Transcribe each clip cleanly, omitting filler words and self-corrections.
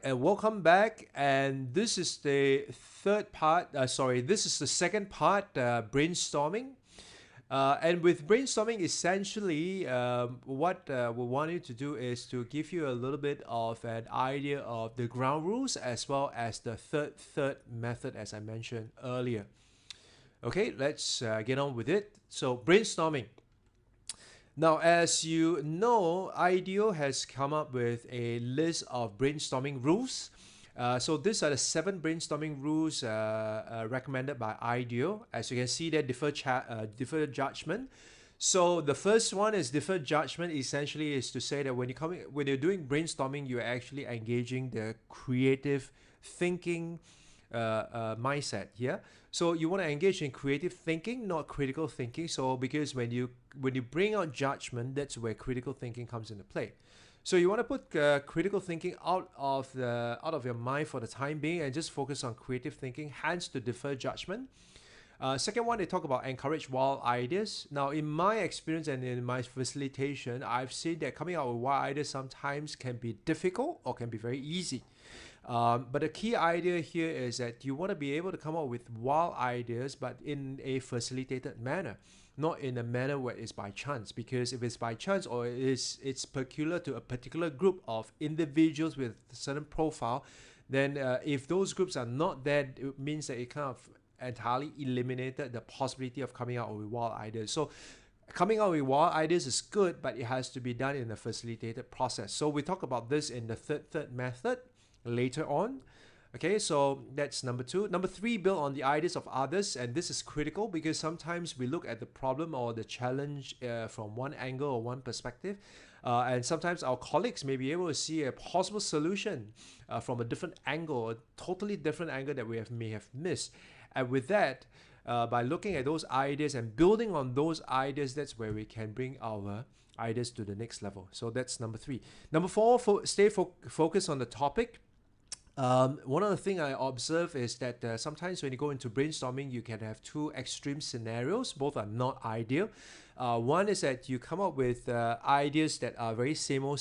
and welcome back. And this is the this is the second part, brainstorming. And with brainstorming, essentially, what we want you to do is to give you a little bit of an idea of the ground rules as well as the third method, as I mentioned earlier. Okay, let's get on with it. So, brainstorming. Now, as you know, IDEO has come up with a list of brainstorming rules. So these are the 7 brainstorming rules recommended by IDEO. As you can see, they differ judgment. So the first one is deferred judgment. Essentially, is to say that when you're doing brainstorming, you're actually engaging the creative thinking mindset here. So you want to engage in creative thinking, not critical thinking. So because when you bring out judgment, that's where critical thinking comes into play. So you want to put critical thinking out of your mind for the time being and just focus on creative thinking. Hence, to defer judgment. Second one, they talk about encourage wild ideas. Now, in my experience and in my facilitation, I've seen that coming out with wild ideas sometimes can be difficult or can be very easy. But the key idea here is that you want to be able to come up with wild ideas, but in a facilitated manner, not in a manner where it's by chance. Because if it's by chance or it's peculiar to a particular group of individuals with a certain profile, then if those groups are not there, it means that it kind of entirely eliminated the possibility of coming out with wild ideas. So coming out with wild ideas is good, but it has to be done in a facilitated process. So we talk about this in the third method later on. Okay, so that's number 2. Number 3, build on the ideas of others. And this is critical because sometimes we look at the problem or the challenge from one angle or one perspective. And sometimes our colleagues may be able to see a possible solution from a different angle, a totally different angle that may have missed. And with that, by looking at those ideas and building on those ideas, that's where we can bring our ideas to the next level. So that's number 3. Number 4, stay focused on the topic. One of the things I observe is that sometimes when you go into brainstorming, you can have 2 extreme scenarios. Both are not ideal. One is that you come up with ideas that are very same old,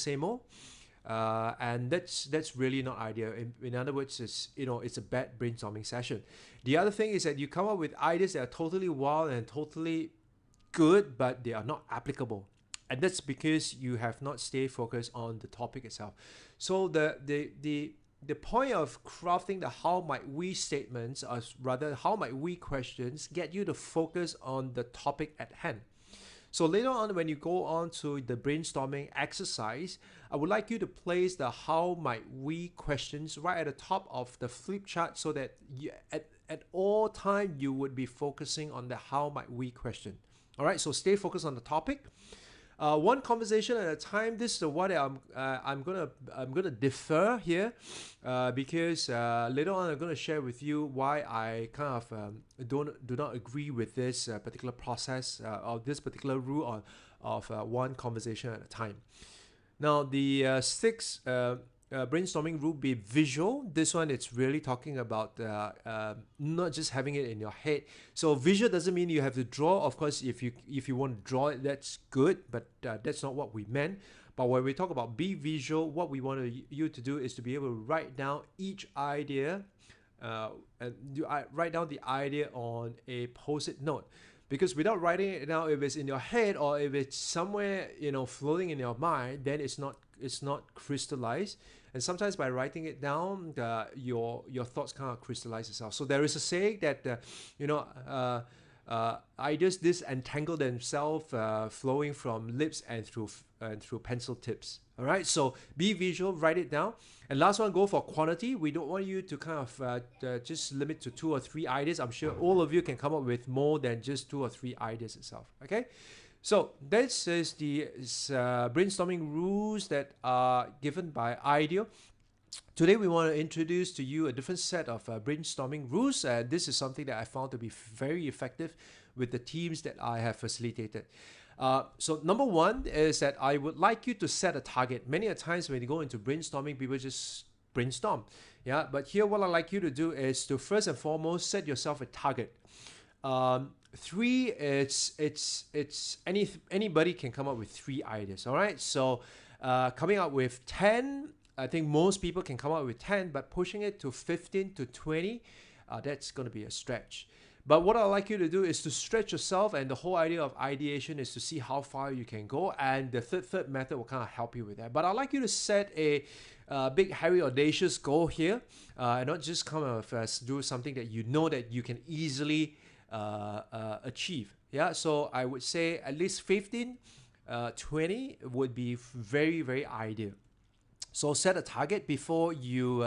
and that's really not ideal. In other words, it's a bad brainstorming session. The other thing is that you come up with ideas that are totally wild and totally good, but they are not applicable. And that's because you have not stayed focused on the topic itself. So the point of crafting the how might we statements, or rather how might we questions, get you to focus on the topic at hand. So later on, when you go on to the brainstorming exercise, I would like you to place the how might we questions right at the top of the flip chart, so that at all time you would be focusing on the how might we question. All right, so stay focused on the topic. One conversation at a time. This is what I'm gonna defer here, because later on I'm gonna share with you why I kind of do not agree with this particular process or this particular rule of one conversation at a time. Now the sixth brainstorming rule, be visual. This one, it's really talking about not just having it in your head. So visual doesn't mean you have to draw. Of course, if you want to draw it, that's good, but that's not what we meant. But when we talk about be visual, what we want you to do is to be able to write down each idea, and write down the idea on a post-it note. Because without writing it down, if it's in your head or if it's somewhere floating in your mind, then it's not crystallized. And sometimes by writing it down, your thoughts kind of crystallize itself. So there is a saying that ideas disentangle themselves, flowing from lips and through pencil tips. All right, so be visual, write it down. And last one, go for quantity. We don't want you to kind of just limit to 2 or 3 ideas. I'm sure all of you can come up with more than just 2 or 3 ideas itself. Okay, so this is the brainstorming rules that are given by IDEO. Today we want to introduce to you a different set of brainstorming rules, and this is something that I found to be very effective with the teams that I have facilitated. So number 1 is that I would like you to set a target. Many a times when you go into brainstorming, people just brainstorm. Yeah, but here what I'd like you to do is to first and foremost set yourself a target. 3, it's anybody can come up with 3 ideas. All right, so coming up with 10 I think most people can come up with 10, but pushing it to 15 to 20, that's going to be a stretch. But what I'd like you to do is to stretch yourself, and the whole idea of ideation is to see how far you can go, and the third method will kind of help you with that. But I'd like you to set a big, hairy, audacious goal here, and not just kind of do something that you know that you can easily achieve. Yeah, so I would say at least 15, 20 would be very, very ideal. So set a target before you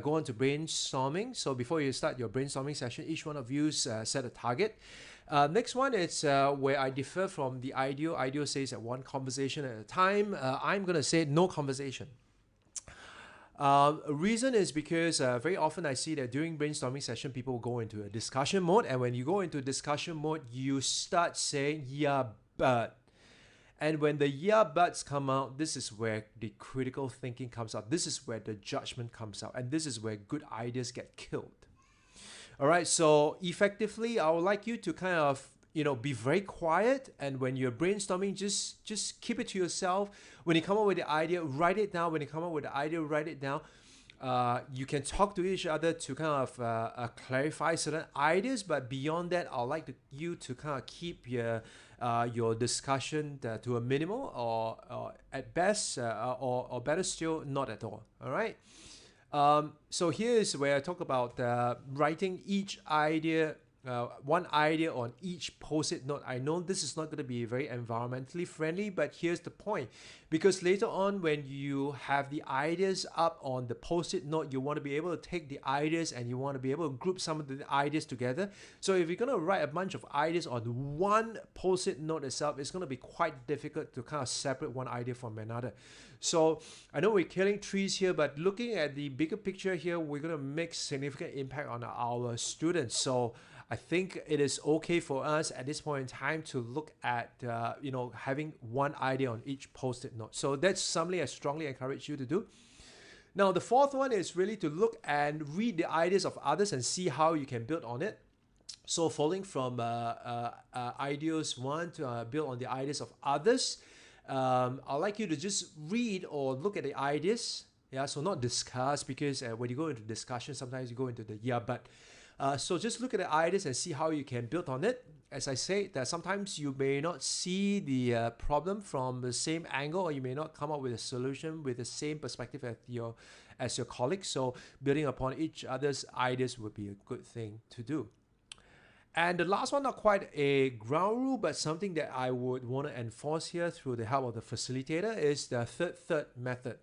go on to brainstorming. So before you start your brainstorming session, each one of you set a target. Next one is where I differ from the IDEO. IDEO says that one conversation at a time. I'm going to say no conversation. Reason is because very often I see that during brainstorming session, people go into a discussion mode. And when you go into discussion mode, you start saying, yeah, but. And when the yeah buts come out, this is where the critical thinking comes out. This is where the judgment comes out. And this is where good ideas get killed. All right, so effectively, I would like you to kind of, be very quiet. And when you're brainstorming, just keep it to yourself. When you come up with the idea, write it down. When you come up with the idea, write it down. You can talk to each other to kind of clarify certain ideas. But beyond that, I'd like you to kind of keep your discussion to a minimal, or at best, or better still, not at all. All right. So here's where I talk about writing each idea, one idea on each post-it note. I know this is not going to be very environmentally friendly, but here's the point. Because later on, when you have the ideas up on the post-it note, you want to be able to take the ideas and you want to be able to group some of the ideas together. So if you're going to write a bunch of ideas on one post-it note itself, it's going to be quite difficult to kind of separate one idea from another. So I know we're killing trees here, but looking at the bigger picture here, we're going to make significant impact on our students. So I think it is okay for us at this point in time to look at, having one idea on each post-it note. So that's something I strongly encourage you to do. Now, the fourth one is really to look and read the ideas of others and see how you can build on it. So following from ideas one to build on the ideas of others, I'd like you to just read or look at the ideas. Yeah, so not discuss, because when you go into discussion, sometimes you go into the yeah, but. So just look at the ideas and see how you can build on it. As I say, that sometimes you may not see the problem from the same angle, or you may not come up with a solution with the same perspective as your colleagues. So building upon each other's ideas would be a good thing to do. And the last one, not quite a ground rule, but something that I would want to enforce here through the help of the facilitator, is the third method.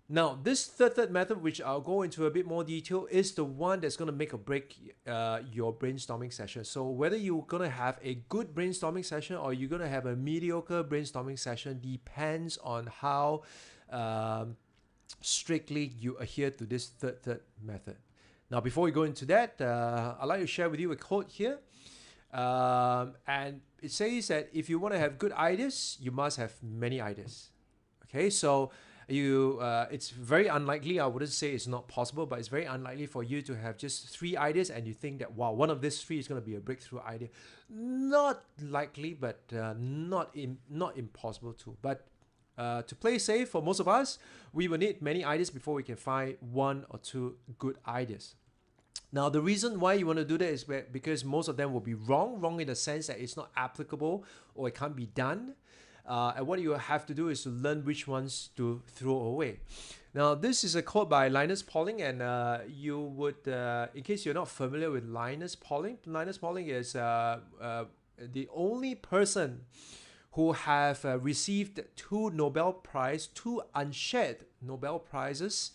Now, this third method, which I'll go into a bit more detail, is the one that's going to make or break your brainstorming session. So whether you're going to have a good brainstorming session or you're going to have a mediocre brainstorming session depends on how strictly you adhere to this third method. Now, before we go into that, I'd like to share with you a quote here. And it says that if you want to have good ideas, you must have many ideas. Okay, so it's very unlikely, I wouldn't say it's not possible, but it's very unlikely for you to have just 3 ideas and you think that, wow, one of these 3 is going to be a breakthrough idea. Not likely, but not impossible too. But to play safe, for most of us, we will need many ideas before we can find 1 or 2 good ideas. Now, the reason why you want to do that is because most of them will be wrong in the sense that it's not applicable or it can't be done. And what you have to do is to learn which ones to throw away. Now, this is a quote by Linus Pauling, and you would, in case you're not familiar with Linus Pauling is the only person who have received 2 unshared Nobel Prizes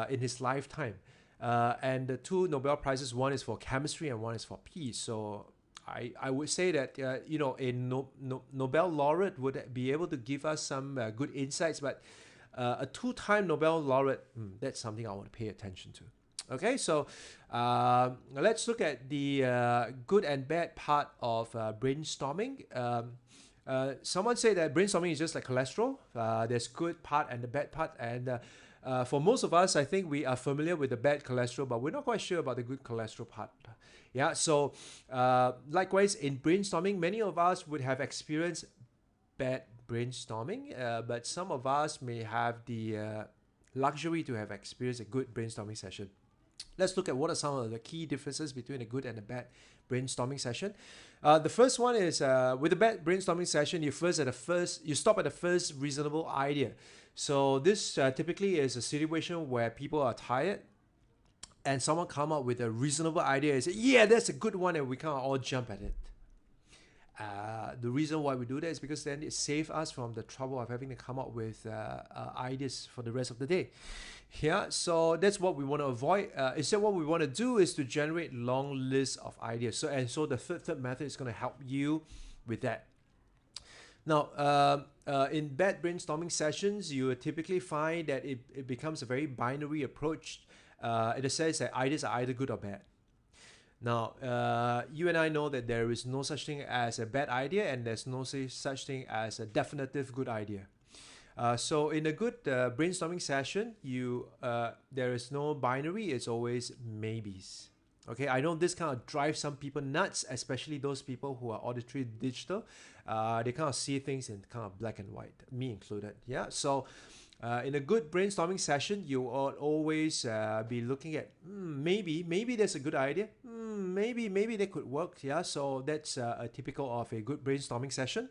in his lifetime. And the 2 Nobel Prizes, one is for chemistry and one is for peace. So I would say that a Nobel laureate would be able to give us some good insights, but a 2-time Nobel laureate, that's something I want to pay attention to. Okay, so let's look at the good and bad part of brainstorming. Someone said that brainstorming is just like cholesterol. There's good part and the bad part, and for most of us, I think we are familiar with the bad cholesterol, but we're not quite sure about the good cholesterol part. Yeah, so likewise in brainstorming, many of us would have experienced bad brainstorming, but some of us may have the luxury to have experienced a good brainstorming session. Let's look at what are some of the key differences between a good and a bad brainstorming session. The first one is with a bad brainstorming session, you stop at the first reasonable idea. So this typically is a situation where people are tired and someone come up with a reasonable idea and say, yeah, that's a good one, and we kind of all jump at it. The reason why we do that is because then it saves us from the trouble of having to come up with ideas for the rest of the day. Yeah, so that's what we want to avoid. Instead, what we want to do is to generate long lists of ideas. So the third method is going to help you with that. Now, in bad brainstorming sessions, you typically find that it becomes a very binary approach in the sense that ideas are either good or bad. Now, you and I know that there is no such thing as a bad idea, and there's no such thing as a definitive good idea. So in a good brainstorming session, there is no binary, it's always maybes. Okay, I know this kind of drives some people nuts, especially those people who are auditory digital. They kind of see things in kind of black and white, me included. Yeah, so in a good brainstorming session, you will always be looking at maybe that's a good idea. Maybe they could work. Yeah, so that's a typical of a good brainstorming session.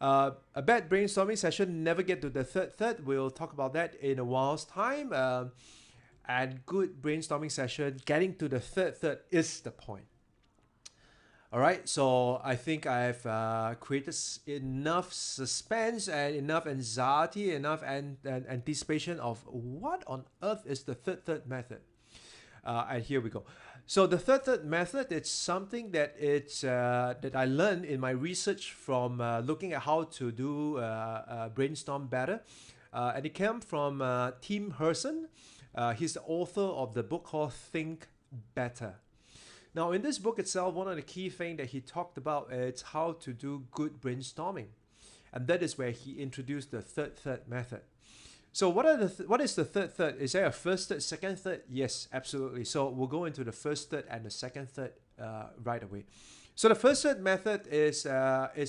A bad brainstorming session never get to the third. We'll talk about that in a while's time. And good brainstorming session, getting to the third is the point. All right, so I think I've created enough suspense and enough anxiety, enough anticipation of what on earth is the third method. And here we go. So the third method, it's something that I learned in my research from looking at how to do brainstorm better. And it came from Tim Hurson. He's the author of the book called Think Better. Now, in this book itself, one of the key things that he talked about is how to do good brainstorming. And that is where he introduced the third method. So what is the third? Is there a first third, second third? Yes, absolutely. So we'll go into the first third and the second third right away. So the first third method is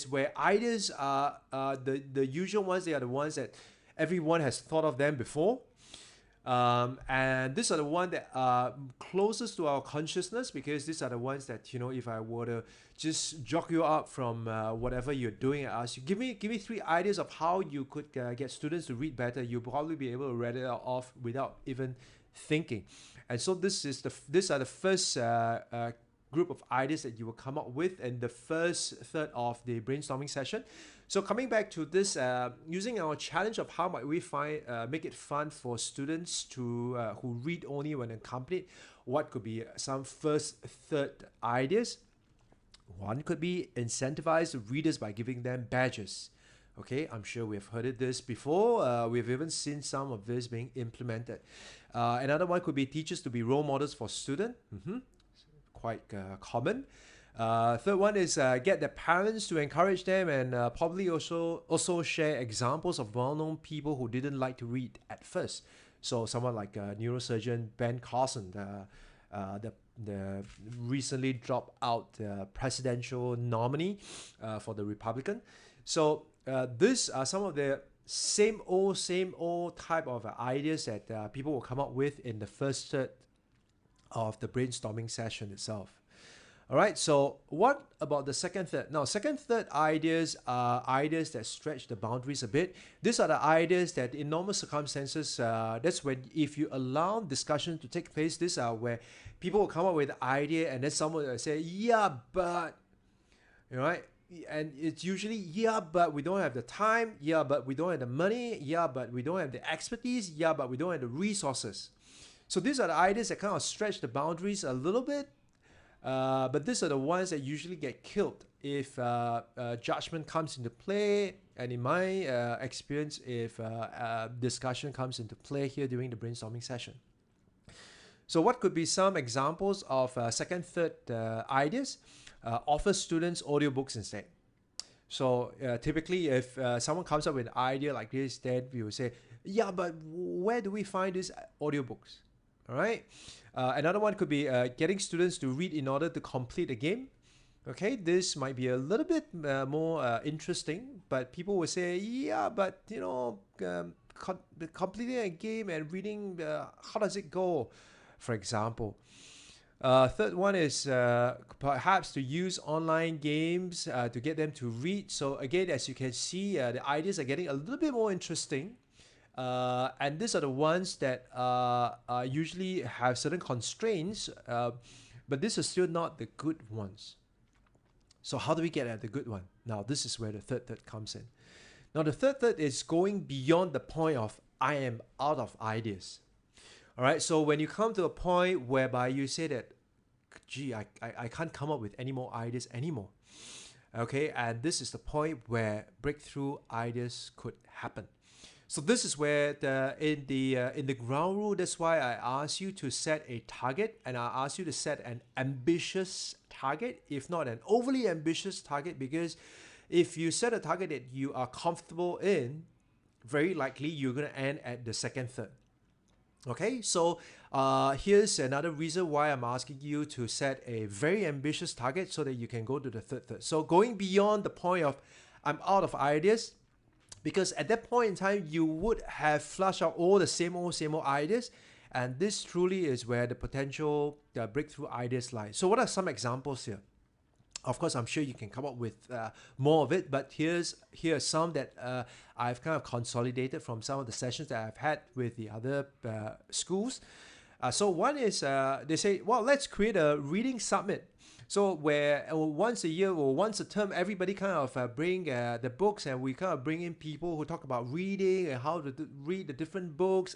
where ideas are the usual ones. They are the ones that everyone has thought of them before. And these are the ones that are closest to our consciousness, because these are the ones that, if I were to just jog you up from whatever you're doing and ask you, give me 3 ideas of how you could get students to read better, you'll probably be able to read it off without even thinking. And so these are the first group of ideas that you will come up with in the first third of the brainstorming session. So coming back to this, using our challenge of how might we make it fun for students to who read only when accompanied, what could be some first third ideas? One could be incentivize readers by giving them badges. Okay, I'm sure we've heard this before. We've even seen some of this being implemented. Another one could be teachers to be role models for students. Quite common. Third one is get the parents to encourage them, and probably also share examples of well-known people who didn't like to read at first. So someone like neurosurgeon Ben Carson, the recently dropped out presidential nominee for the Republican. So these are some of the same old type of ideas that people will come up with in the first third of the brainstorming session itself. All right, so what about the second third? Now, second third ideas are ideas that stretch the boundaries a bit. These are the ideas that in normal circumstances, that's when if you allow discussion to take place, these are where people will come up with an idea and then someone will say, yeah, but, right? And it's usually, yeah, but we don't have the time. Yeah, but we don't have the money. Yeah, but we don't have the expertise. Yeah, but we don't have the resources. So these are the ideas that kind of stretch the boundaries a little bit. But these are the ones that usually get killed if judgment comes into play, and in my experience, if discussion comes into play here during the brainstorming session. So what could be some examples of second, third ideas? Offer students audiobooks instead. So typically, if someone comes up with an idea like this, then we will say, yeah, but where do we find these audiobooks? All right. Another one could be getting students to read in order to complete a game. Okay, this might be a little bit more interesting, but people will say, yeah, but completing a game and reading, how does it go, for example. Third one is perhaps to use online games to get them to read. So again, as you can see, the ideas are getting a little bit more interesting. And these are the ones that usually have certain constraints, but these are still not the good ones. So how do we get at the good one? Now, this is where the third comes in. Now, the third is going beyond the point of I am out of ideas. All right, so when you come to a point whereby you say that, gee, I can't come up with any more ideas anymore. Okay, and this is the point where breakthrough ideas could happen. So this is where in the ground rule, that's why I ask you to set a target, and I ask you to set an ambitious target, if not an overly ambitious target, because if you set a target that you are comfortable in, very likely you're going to end at the second third. Okay, so here's another reason why I'm asking you to set a very ambitious target so that you can go to the third. So going beyond the point of I'm out of ideas, because at that point in time, you would have flushed out all the same old ideas. And this truly is where the potential breakthrough ideas lie. So what are some examples here? Of course, I'm sure you can come up with more of it, but here are some that I've kind of consolidated from some of the sessions that I've had with the other schools. So one is they say, well, let's create a reading summit. So where once a year or once a term, everybody kind of bring the books, and we kind of bring in people who talk about reading and how to read the different books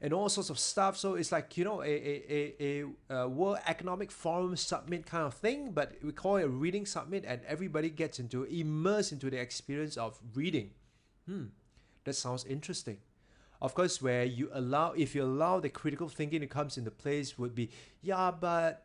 and all sorts of stuff. So it's like, you know, a World Economic Forum summit kind of thing, but we call it a reading summit, and everybody gets immersed into the experience of reading. That sounds interesting. Of course, where if you allow the critical thinking that comes into place would be, yeah, but,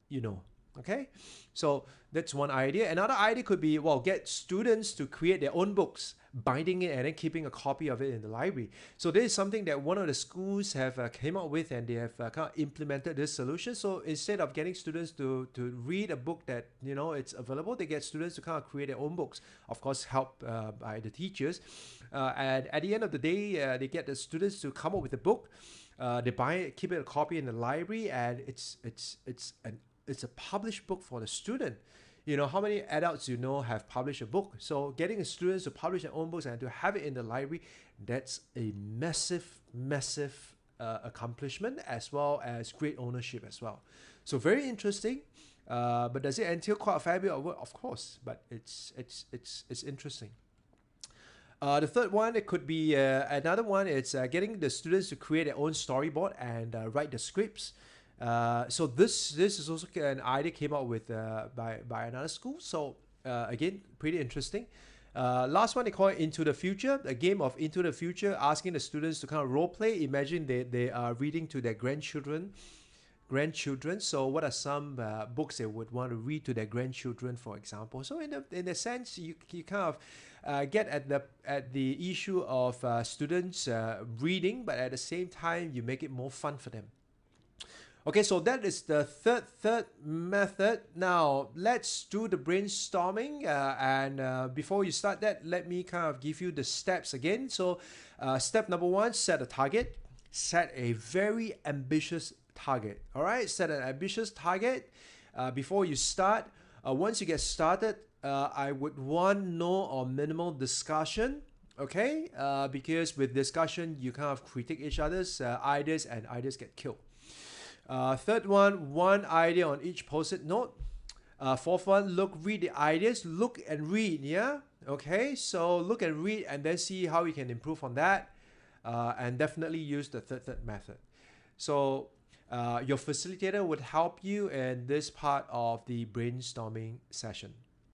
you know. Okay, so that's one idea. Another idea could be, well, get students to create their own books, binding it and then keeping a copy of it in the library. So this is something that one of the schools have came up with, and they have kind of implemented this solution. So instead of getting students to read a book that, you know, it's available, they get students to kind of create their own books, of course helped by the teachers. And at the end of the day, they get the students to come up with a book. They buy it, keep it a copy in the library, and it's a published book for the student. You know, how many adults you know have published a book? So getting the students to publish their own books and to have it in the library, that's a massive accomplishment, as well as great ownership as well. So very interesting. But does it entail quite a fair bit of work? Of course, but it's interesting. The third one, it could be another one. It's getting the students to create their own storyboard and write the scripts. So this is also an idea came out with by another school. So again, pretty interesting. Last one, they call it Into the Future, a game of Into the Future, asking the students to kind of role play. Imagine they are reading to their grandchildren. So what are some books they would want to read to their grandchildren, for example? So in a sense, you kind of get at the issue of students reading, but at the same time you make it more fun for them. Okay, so that is the third method. Now let's do the brainstorming, and before you start that, let me kind of give you the steps again. So step number one, set a target. Set a very ambitious target. All right, set an ambitious target before you start. Once you get started, I would want no or minimal discussion. Okay, because with discussion you kind of critique each other's ideas, and ideas get killed. Third one idea on each post-it note. Fourth one, read the ideas, look and read. Yeah, okay, so look and read, and then see how we can improve on that, and definitely use the third method. So your facilitator would help you in this part of the brainstorming session.